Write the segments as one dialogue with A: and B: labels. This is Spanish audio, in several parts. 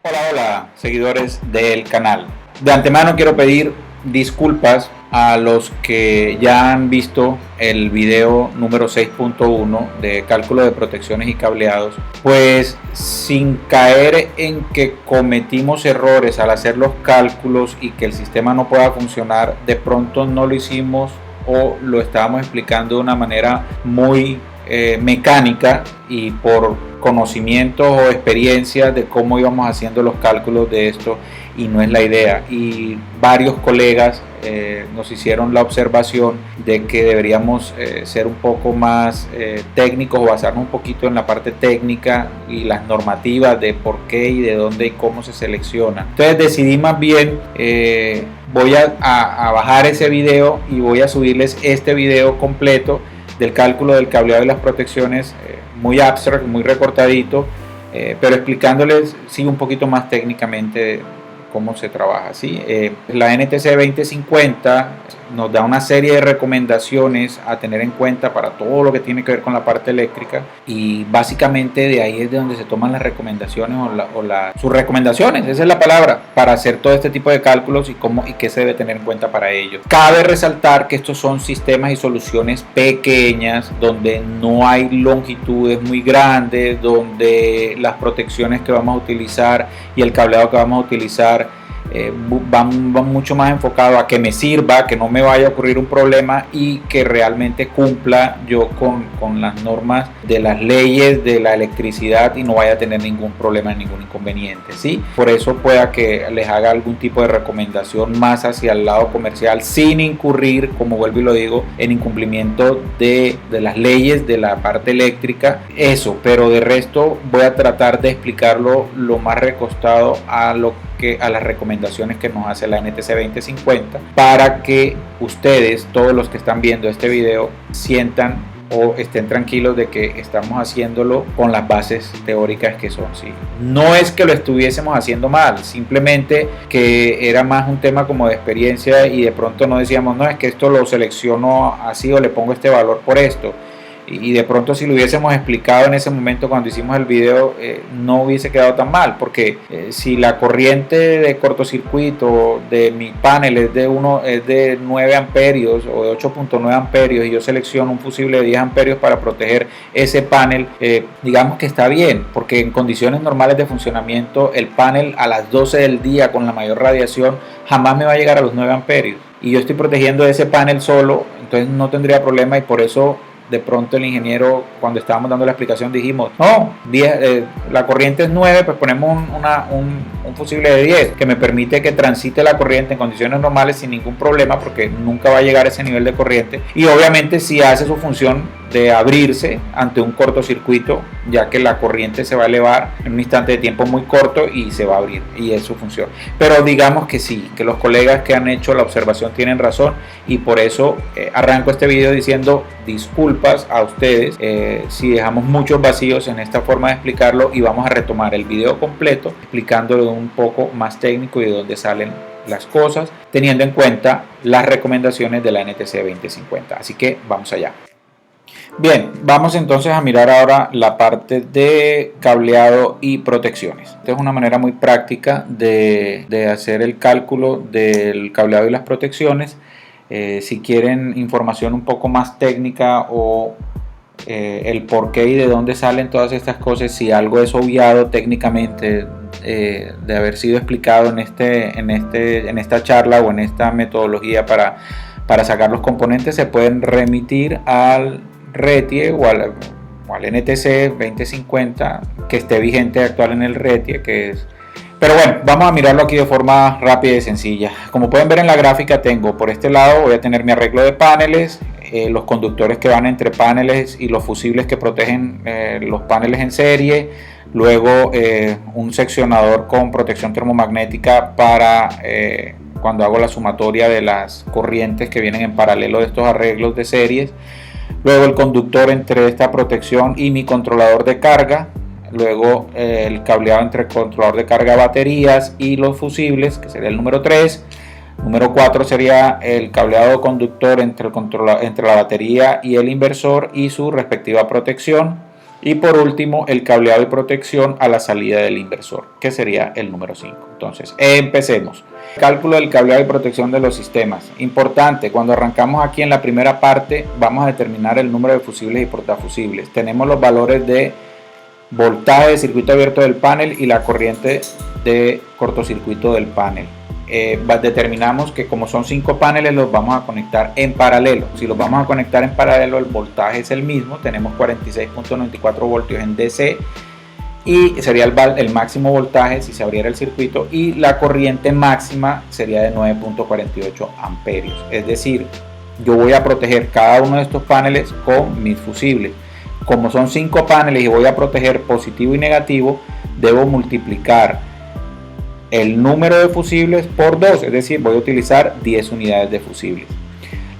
A: Hola, hola, seguidores del canal. De antemano quiero pedir disculpas a los que ya han visto el video número 6.1 de cálculo de protecciones y cableados, pues sin caer en que cometimos errores al hacer los cálculos y que el sistema no pueda funcionar, de pronto no lo hicimos o lo estábamos explicando de una manera muy mecánica y por conocimientos o experiencias de cómo íbamos haciendo los cálculos de esto, y no es la idea. Y varios colegas nos hicieron la observación de que deberíamos ser un poco más técnicos o basarnos un poquito en la parte técnica y las normativas de por qué y de dónde y cómo se selecciona. Entonces decidí más bien voy a bajar ese video y voy a subirles este video completo del cálculo del cableado y las protecciones, muy abstract, muy recortadito, pero explicándoles sí un poquito más técnicamente cómo se trabaja, ¿sí? La NTC 2050 nos da una serie de recomendaciones a tener en cuenta para todo lo que tiene que ver con la parte eléctrica, y básicamente de ahí es de donde se toman las recomendaciones sus recomendaciones, esa es la palabra, para hacer todo este tipo de cálculos y qué se debe tener en cuenta para ello. Cabe resaltar que estos son sistemas y soluciones pequeñas donde no hay longitudes muy grandes, donde las protecciones que vamos a utilizar y el cableado que vamos a utilizar van mucho más enfocado a que me sirva, que no me vaya a ocurrir un problema y que realmente cumpla yo con las normas de las leyes de la electricidad y no vaya a tener ningún problema, ningún inconveniente, ¿sí? Por eso pueda que les haga algún tipo de recomendación más hacia el lado comercial, sin incurrir, como vuelvo y lo digo, en incumplimiento de las leyes de la parte eléctrica. Eso, pero de resto voy a tratar de explicarlo lo más recostado a las recomendaciones que nos hace la NTC 2050, para que ustedes, todos los que están viendo este video, sientan o estén tranquilos de que estamos haciéndolo con las bases teóricas que son, ¿sí? No es que lo estuviésemos haciendo mal, simplemente que era más un tema como de experiencia y de pronto no decíamos, no, es que esto lo selecciono así o le pongo este valor por esto. Y de pronto si lo hubiésemos explicado en ese momento cuando hicimos el video, no hubiese quedado tan mal, porque si la corriente de cortocircuito de mi panel es de 9 amperios o de 8.9 amperios y yo selecciono un fusible de 10 amperios para proteger ese panel, digamos que está bien, porque en condiciones normales de funcionamiento el panel a las 12 del día con la mayor radiación jamás me va a llegar a los 9 amperios y yo estoy protegiendo ese panel solo, entonces no tendría problema. Y por eso de pronto el ingeniero, cuando estábamos dando la explicación, dijimos, no, la corriente es 9, pues ponemos un fusible de 10 que me permite que transite la corriente en condiciones normales sin ningún problema, porque nunca va a llegar a ese nivel de corriente, y obviamente si hace su función de abrirse ante un cortocircuito, ya que la corriente se va a elevar en un instante de tiempo muy corto y se va a abrir, y es su función. Pero digamos que sí, que los colegas que han hecho la observación tienen razón, y por eso arranco este video diciendo disculpas a ustedes si dejamos muchos vacíos en esta forma de explicarlo, y vamos a retomar el video completo explicándolo un poco más técnico y de dónde salen las cosas, teniendo en cuenta las recomendaciones de la NTC 2050. Así que vamos allá. Bien, vamos entonces a mirar ahora la parte de cableado y protecciones. Esta es una manera muy práctica de hacer el cálculo del cableado y las protecciones. Si quieren información un poco más técnica o el por qué y de dónde salen todas estas cosas, si algo es obviado técnicamente de haber sido explicado en esta charla o en esta metodología para sacar los componentes, se pueden remitir al RETIE o al NTC 2050 que esté vigente actual en el RETIE, pero bueno, vamos a mirarlo aquí de forma rápida y sencilla. Como pueden ver en la gráfica, tengo por este lado, voy a tener mi arreglo de paneles, los conductores que van entre paneles y los fusibles que protegen los paneles en serie, luego un seccionador con protección termomagnética para cuando hago la sumatoria de las corrientes que vienen en paralelo de estos arreglos de series, luego el conductor entre esta protección y mi controlador de carga, luego el cableado entre el controlador de carga, baterías y los fusibles, que sería el número 3. Número 4 sería el cableado conductor entre la batería y el inversor y su respectiva protección. Y por último, el cableado y protección a la salida del inversor, que sería el número 5. Entonces, empecemos. Cálculo del cableado y protección de los sistemas. Importante, cuando arrancamos aquí en la primera parte, vamos a determinar el número de fusibles y portafusibles. Tenemos los valores de voltaje de circuito abierto del panel y la corriente de cortocircuito del panel. Determinamos que como son 5 paneles, los vamos a conectar en paralelo. Si los vamos a conectar en paralelo, el voltaje es el mismo. Tenemos 46.94 voltios en DC y sería el máximo voltaje si se abriera el circuito, y la corriente máxima sería de 9.48 amperios. Es decir, yo voy a proteger cada uno de estos paneles con mis fusibles. Como son 5 paneles y voy a proteger positivo y negativo, debo multiplicar el número de fusibles por 2, es decir, voy a utilizar 10 unidades de fusibles.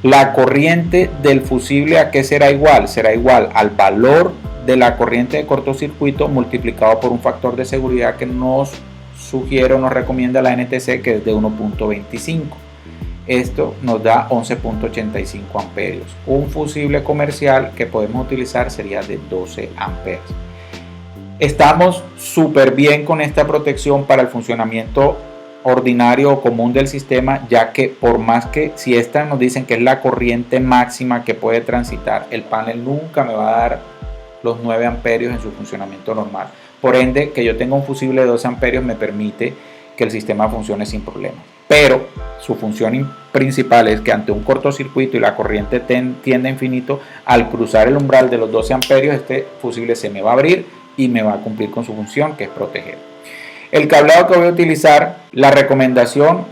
A: La corriente del fusible, ¿a qué será igual? Será igual al valor de la corriente de cortocircuito multiplicado por un factor de seguridad que nos sugiere o nos recomienda la NTC, que es de 1.25. Esto nos da 11.85 amperios. Un fusible comercial que podemos utilizar sería de 12 amperes. Estamos súper bien con esta protección para el funcionamiento ordinario o común del sistema, ya que por más que si esta nos dicen que es la corriente máxima que puede transitar, el panel nunca me va a dar los 9 amperios en su funcionamiento normal. Por ende, que yo tenga un fusible de 12 amperios me permite que el sistema funcione sin problema. Pero su función principal es que ante un cortocircuito y la corriente tiende a infinito, al cruzar el umbral de los 12 amperios, este fusible se me va a abrir y me va a cumplir con su función, que es proteger. El cableado que voy a utilizar, la recomendación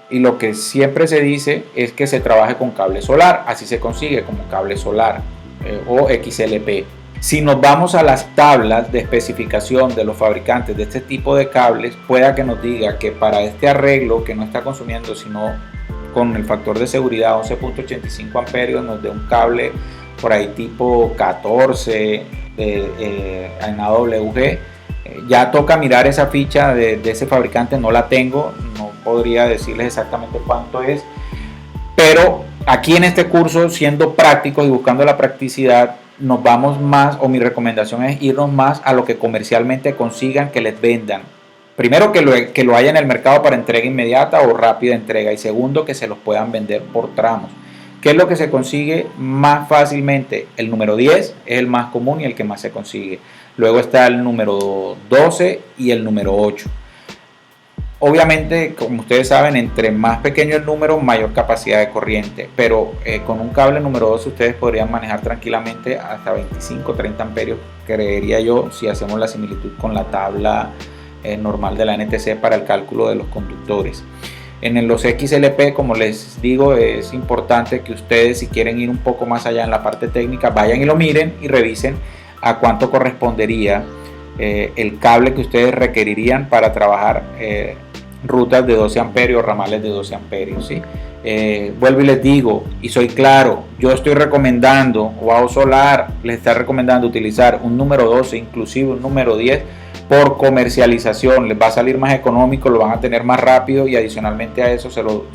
A: y lo que siempre se dice es que se trabaje con cable solar. Así se consigue, como cable solar o XLP. Si nos vamos a las tablas de especificación de los fabricantes de este tipo de cables, pueda que nos diga que para este arreglo, que no está consumiendo sino con el factor de seguridad 11.85 amperios, nos dé un cable por ahí tipo 14 en AWG. Ya toca mirar esa ficha de ese fabricante, no la tengo, no podría decirles exactamente cuánto es, pero aquí en este curso, siendo prácticos y buscando la practicidad, nos vamos más, o mi recomendación es irnos más a lo que comercialmente consigan que les vendan. Primero, que lo haya en el mercado para entrega inmediata o rápida entrega, y segundo, que se los puedan vender por tramos. ¿Qué es lo que se consigue más fácilmente? El número 10 es el más común y el que más se consigue. Luego está el número 12 y el número 8. Obviamente, como ustedes saben, entre más pequeño el número, mayor capacidad de corriente. Pero con un cable número 12 ustedes podrían manejar tranquilamente hasta 25 o 30 amperios, creería yo, si hacemos la similitud con la tabla normal de la NTC para el cálculo de los conductores. En los XLP, como les digo, es importante que ustedes, si quieren ir un poco más allá en la parte técnica, vayan y lo miren y revisen a cuánto correspondería el cable que ustedes requerirían para trabajar rutas de 12 amperios, ramales de 12 amperios, ¿sí? Vuelvo y les digo, y soy claro, yo estoy recomendando, Wow Solar les está recomendando utilizar un número 12, inclusive un número 10, por comercialización. Les va a salir más económico, lo van a tener más rápido, y adicionalmente a eso lo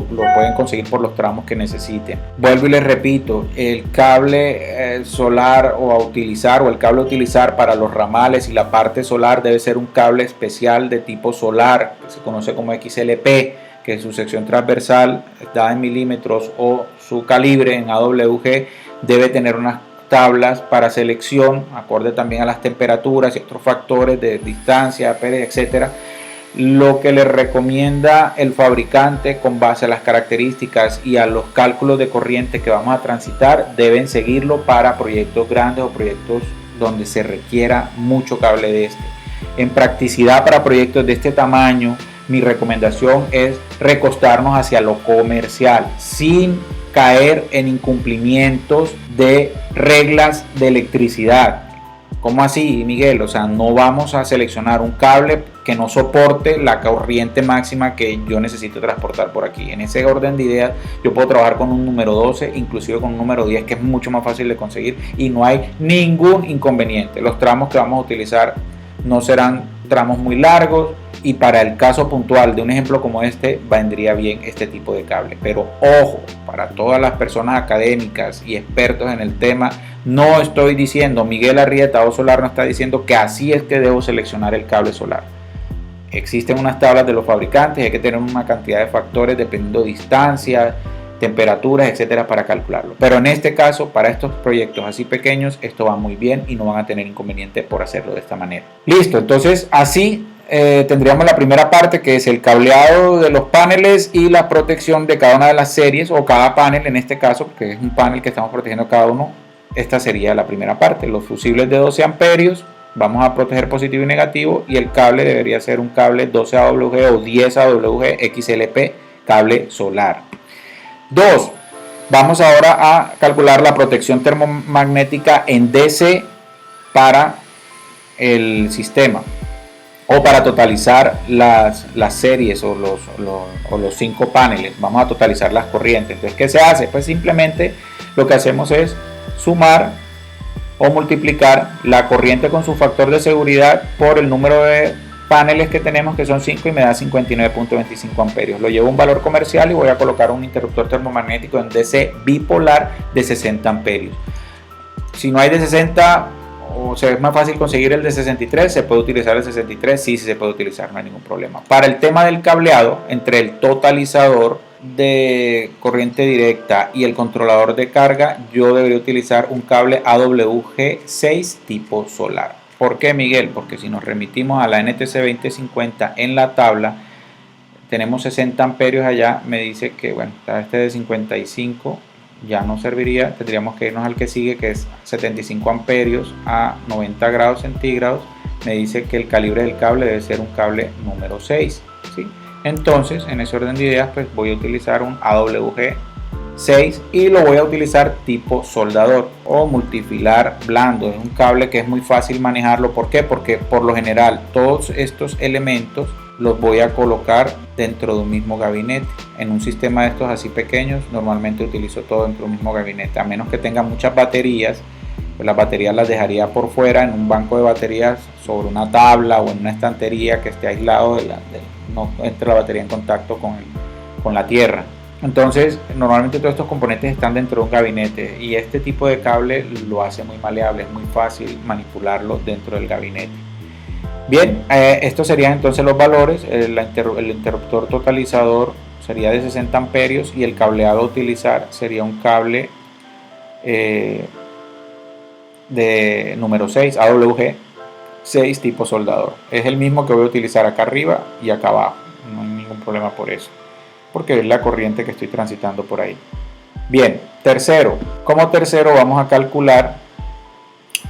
A: pueden conseguir por los tramos que necesiten. Vuelvo y les repito, el cable solar o el cable a utilizar para los ramales y la parte solar debe ser un cable especial de tipo solar, que se conoce como XLP, que su sección transversal dada en milímetros o su calibre en AWG debe tener unas tablas para selección acorde también a las temperaturas y otros factores de distancia, pérdida, etcétera. Lo que le recomienda el fabricante con base a las características y a los cálculos de corriente que vamos a transitar, deben seguirlo para proyectos grandes o proyectos donde se requiera mucho cable de este. En practicidad para proyectos de este tamaño, mi recomendación es recostarnos hacia lo comercial sin caer en incumplimientos de reglas de electricidad. ¿Cómo así, Miguel? O sea, no vamos a seleccionar un cable que no soporte la corriente máxima que yo necesito transportar por aquí. En ese orden de ideas, yo puedo trabajar con un número 12, inclusive con un número 10, que es mucho más fácil de conseguir y no hay ningún inconveniente. Los tramos que vamos a utilizar no serán tramos muy largos, y para el caso puntual de un ejemplo como este vendría bien este tipo de cable. Pero ojo, para todas las personas académicas y expertos en el tema, no estoy diciendo, Miguel Arrieta o Solar no está diciendo que así es que debo seleccionar el cable solar. Existen unas tablas de los fabricantes, hay que tener una cantidad de factores dependiendo de distancia, temperaturas, etcétera, para calcularlo. Pero en este caso, para estos proyectos así pequeños, esto va muy bien y no van a tener inconveniente por hacerlo de esta manera. Listo, entonces así tendríamos la primera parte, que es el cableado de los paneles y la protección de cada una de las series, o cada panel en este caso, porque es un panel que estamos protegiendo cada uno. Esta sería la primera parte. Los fusibles de 12 amperios, vamos a proteger positivo y negativo, y el cable debería ser un cable 12 AWG o 10 AWG XLP, cable solar. 2. Vamos ahora a calcular la protección termomagnética en DC para el sistema, o para totalizar las series o los 5 paneles. Vamos a totalizar las corrientes. Entonces, ¿qué se hace? Pues simplemente lo que hacemos es sumar o multiplicar la corriente con su factor de seguridad por el número de paneles que tenemos, que son 5, y me da 59.25 amperios. Lo llevo a un valor comercial y voy a colocar un interruptor termomagnético en DC bipolar de 60 amperios. Si no hay de 60, o sea, es más fácil conseguir el de 63, se puede utilizar el 63, sí se puede utilizar, no hay ningún problema. Para el tema del cableado, entre el totalizador de corriente directa y el controlador de carga, yo debería utilizar un cable AWG6 tipo solar. ¿Por qué, Miguel? Porque si nos remitimos a la NTC 2050 en la tabla, tenemos 60 amperios allá, me dice que, bueno, este de 55 ya no serviría, tendríamos que irnos al que sigue, que es 75 amperios a 90 grados centígrados. Me dice que el calibre del cable debe ser un cable número 6, ¿sí? Entonces, en ese orden de ideas, pues voy a utilizar un AWG6 y lo voy a utilizar tipo soldador o multifilar blando. Es un cable que es muy fácil manejarlo. ¿Por qué? Porque por lo general todos estos elementos los voy a colocar dentro de un mismo gabinete. En un sistema de estos así pequeños, normalmente utilizo todo dentro de un mismo gabinete, a menos que tenga muchas baterías. Pues las baterías las dejaría por fuera en un banco de baterías, sobre una tabla o en una estantería que esté aislado no entre la batería en contacto con la tierra. Entonces, normalmente todos estos componentes están dentro de un gabinete, y este tipo de cable lo hace muy maleable, es muy fácil manipularlo dentro del gabinete. Bien, estos serían entonces los valores. El interruptor totalizador sería de 60 amperios y el cableado a utilizar sería un cable de número 6, AWG 6 tipo soldador. Es el mismo que voy a utilizar acá arriba y acá abajo, no hay ningún problema por eso, porque es la corriente que estoy transitando por ahí. Bien, como tercero vamos a calcular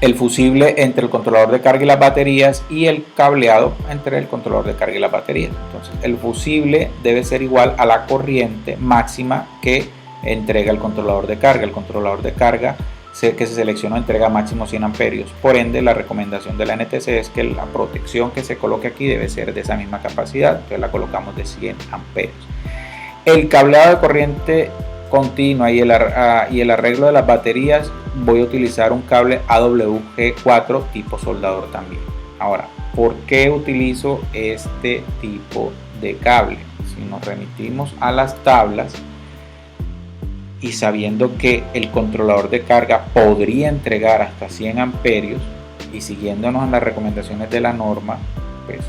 A: el fusible entre el controlador de carga y las baterías, y el cableado entre el controlador de carga y las baterías. Entonces, el fusible debe ser igual a la corriente máxima que entrega el controlador de carga. El controlador de carga que se seleccionó entrega máximo 100 amperios. Por ende, la recomendación de la NTC es que la protección que se coloque aquí debe ser de esa misma capacidad. Entonces la colocamos de 100 amperios. El cableado de corriente continua y el arreglo de las baterías, voy a utilizar un cable AWG4 tipo soldador también. Ahora, ¿por qué utilizo este tipo de cable? Si nos remitimos a las tablas y sabiendo que el controlador de carga podría entregar hasta 100 amperios y siguiéndonos en las recomendaciones de la norma, pues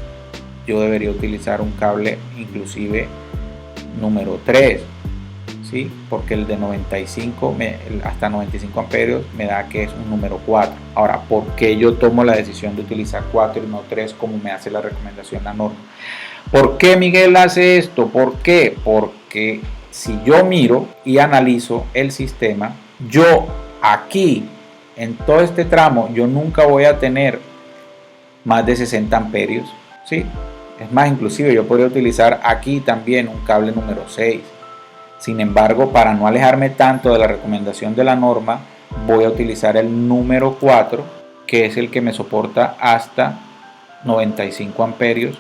A: yo debería utilizar un cable inclusive número 3, ¿sí? Porque el de 95 hasta 95 amperios me da que es un número 4. Ahora, ¿por qué yo tomo la decisión de utilizar 4 y no 3 como me hace la recomendación la norma? ¿Por qué Miguel hace esto? ¿Por qué? Porque si yo miro y analizo el sistema, yo aquí en todo este tramo yo nunca voy a tener más de 60 amperios, ¿sí? Es más, inclusive yo podría utilizar aquí también un cable número 6. Sin embargo, para no alejarme tanto de la recomendación de la norma, voy a utilizar el número 4, que es el que me soporta hasta 95 amperios.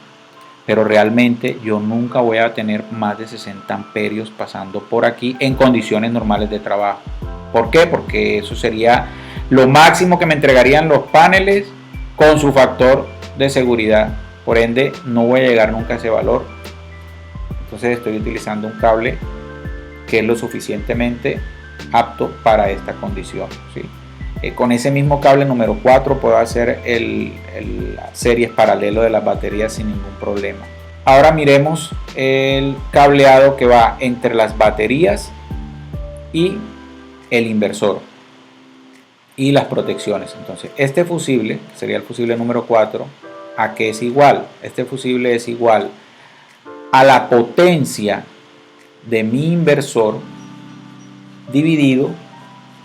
A: Pero realmente yo nunca voy a tener más de 60 amperios pasando por aquí en condiciones normales de trabajo. ¿Por qué? Porque eso sería lo máximo que me entregarían los paneles con su factor de seguridad por ende no voy a llegar nunca a ese valor. Entonces estoy utilizando un cable que es lo suficientemente apto para esta condición, ¿sí? Con ese mismo cable número 4 puedo hacer las series paralelo de las baterías sin ningún problema. Ahora miremos el cableado que va entre las baterías y el inversor y las protecciones. Entonces este fusible, que sería el fusible número 4, ¿a qué es igual? Este fusible es igual a la potencia de mi inversor dividido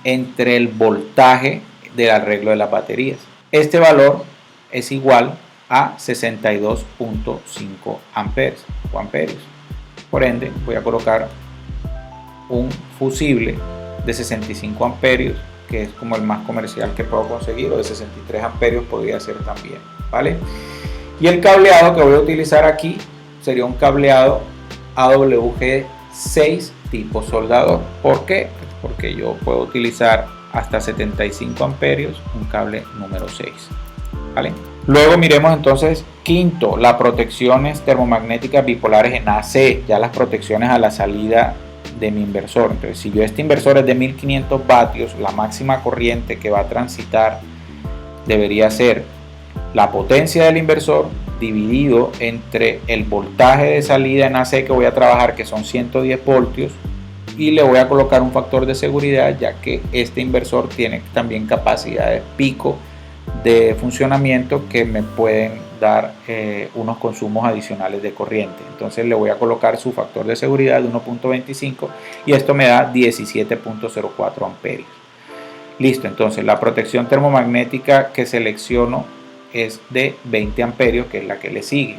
A: entre el voltaje del arreglo de las baterías. Este valor es igual a 62.5 amperes o amperios. Por ende, voy a colocar un fusible de 65 amperios, que es como el más comercial que puedo conseguir, o de 63 amperios podría ser también, ¿vale? Y el cableado que voy a utilizar aquí sería un cableado AWG6 tipo soldador. ¿Por qué? Porque yo puedo utilizar hasta 75 amperios, un cable número 6, ¿vale? Luego miremos entonces quinto, las protecciones termomagnéticas bipolares en AC, ya las protecciones a la salida de mi inversor. Entonces, si yo este inversor es de 1500 vatios, la máxima corriente que va a transitar debería ser la potencia del inversor dividido entre el voltaje de salida en AC que voy a trabajar, que son 110 voltios, y le voy a colocar un factor de seguridad, ya que este inversor tiene también capacidades pico de funcionamiento que me pueden dar unos consumos adicionales de corriente. Entonces le voy a colocar su factor de seguridad de 1.25 y esto me da 17.04 amperios. Listo, entonces la protección termomagnética que selecciono es de 20 amperios, que es la que le sigue,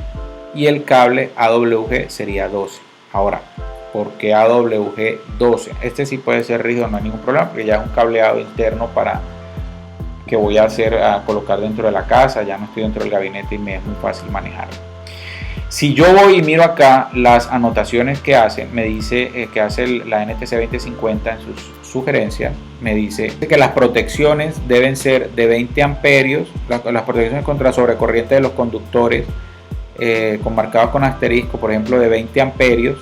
A: y el cable AWG sería 12. Ahora, ¿por qué AWG 12? Este sí puede ser rígido, no hay ningún problema, porque ya es un cableado interno para que voy a colocar dentro de la casa, ya no estoy dentro del gabinete y me es muy fácil manejarlo. Si yo voy y miro acá las anotaciones que hace, me dice que hace la NTC 2050 en sus sugerencias, me dice que las protecciones deben ser de 20 amperios, las protecciones contra sobrecorriente de los conductores marcados con asterisco, por ejemplo, de 20 amperios,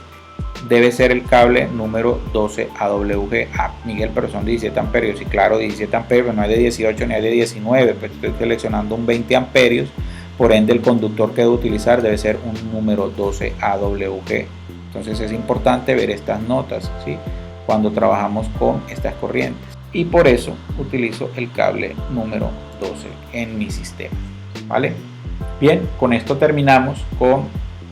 A: debe ser el cable número 12 AWG. Miguel, pero son 17 amperios. Y claro, 17 amperios, no es de 18 ni es de 19, pues estoy seleccionando un 20 amperios, por ende el conductor que debo utilizar debe ser un número 12 AWG. Entonces es importante ver estas notas, ¿sí?, cuando trabajamos con estas corrientes, y por eso utilizo el cable número 12 en mi sistema, ¿vale? Bien, con esto terminamos con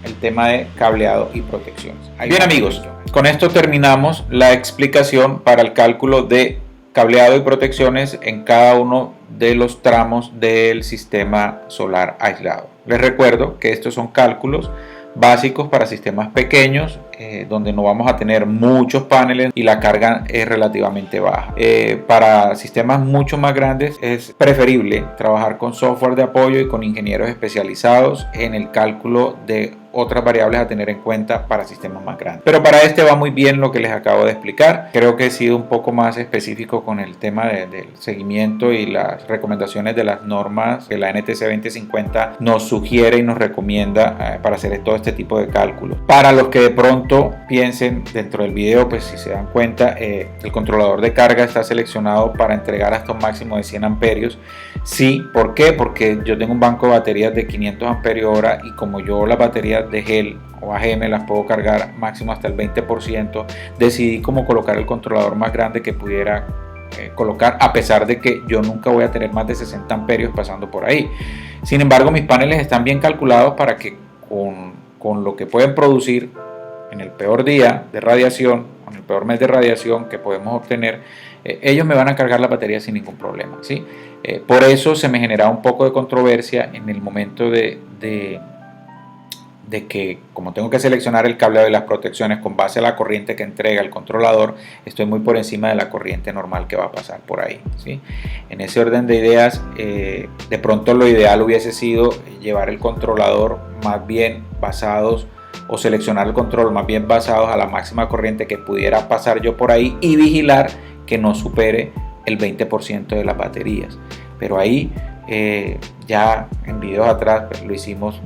A: el tema de cableado y protecciones. Bien amigos, con esto terminamos la explicación para el cálculo de cableado y protecciones en cada uno de los tramos del sistema solar aislado. Les recuerdo que estos son cálculos básicos para sistemas pequeños, donde no vamos a tener muchos paneles y la carga es relativamente baja. Para sistemas mucho más grandes es preferible trabajar con software de apoyo y con ingenieros especializados en el cálculo de otras variables a tener en cuenta para sistemas más grandes. Pero para este va muy bien lo que les acabo de explicar. Creo que he sido un poco más específico con el tema del seguimiento y las recomendaciones de las normas que la NTC 2050 nos sugiere y nos recomienda para hacer todo este tipo de cálculos. Para los que de pronto piensen dentro del video, pues si se dan cuenta, el controlador de carga está seleccionado para entregar hasta un máximo de 100 amperios. Sí, ¿por qué? Porque yo tengo un banco de baterías de 500 amperios hora y como yo las baterías de gel o AGM las puedo cargar máximo hasta el 20%, decidí como colocar el controlador más grande que pudiera colocar, a pesar de que yo nunca voy a tener más de 60 amperios pasando por ahí. Sin embargo, mis paneles están bien calculados para que con lo que pueden producir en el peor día de radiación, en el peor mes de radiación que podemos obtener, ellos me van a cargar la batería sin ningún problema, ¿sí? Por eso se me genera un poco de controversia en el momento de que, como tengo que seleccionar el cableado y las protecciones con base a la corriente que entrega el controlador, estoy muy por encima de la corriente normal que va a pasar por ahí, ¿sí? En ese orden de ideas, de pronto lo ideal hubiese sido llevar el controlador más bien basados, o seleccionar el control más bien basados a la máxima corriente que pudiera pasar yo por ahí y vigilar que no supere el 20% de las baterías. Pero ahí Ya en videos atrás pues, lo hicimos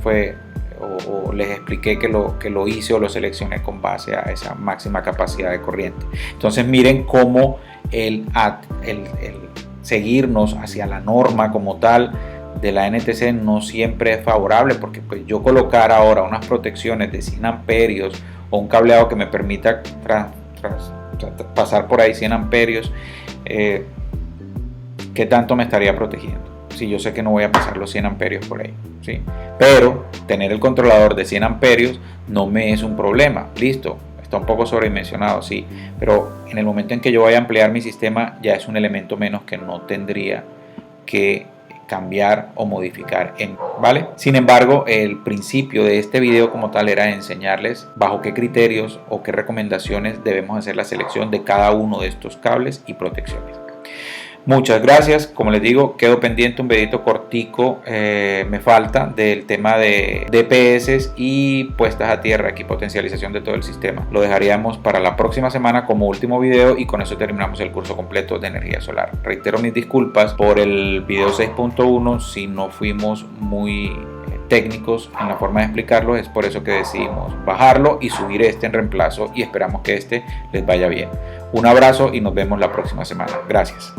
A: o les expliqué que lo hice o lo seleccioné con base a esa máxima capacidad de corriente. Entonces miren cómo el seguirnos hacia la norma como tal de la NTC no siempre es favorable, porque pues yo colocar ahora unas protecciones de 100 amperios o un cableado que me permita pasar por ahí 100 amperios, ¿qué tanto me estaría protegiendo? Si yo sé que no voy a pasar los 100 amperios por ahí, ¿sí? Pero tener el controlador de 100 amperios no me es un problema, listo, está un poco sobredimensionado, sí, pero en el momento en que yo vaya a ampliar mi sistema ya es un elemento menos que no tendría que cambiar o modificar ¿vale? Sin embargo, el principio de este video como tal era enseñarles bajo qué criterios o qué recomendaciones debemos hacer la selección de cada uno de estos cables y protecciones. Muchas gracias, como les digo, quedo pendiente un videito cortico, me falta, del tema de DPS y puestas a tierra, aquí potencialización de todo el sistema. Lo dejaríamos para la próxima semana como último video y con eso terminamos el curso completo de energía solar. Reitero mis disculpas por el video 6.1 si no fuimos muy técnicos en la forma de explicarlo, es por eso que decidimos bajarlo y subir este en reemplazo y esperamos que este les vaya bien. Un abrazo y nos vemos la próxima semana. Gracias.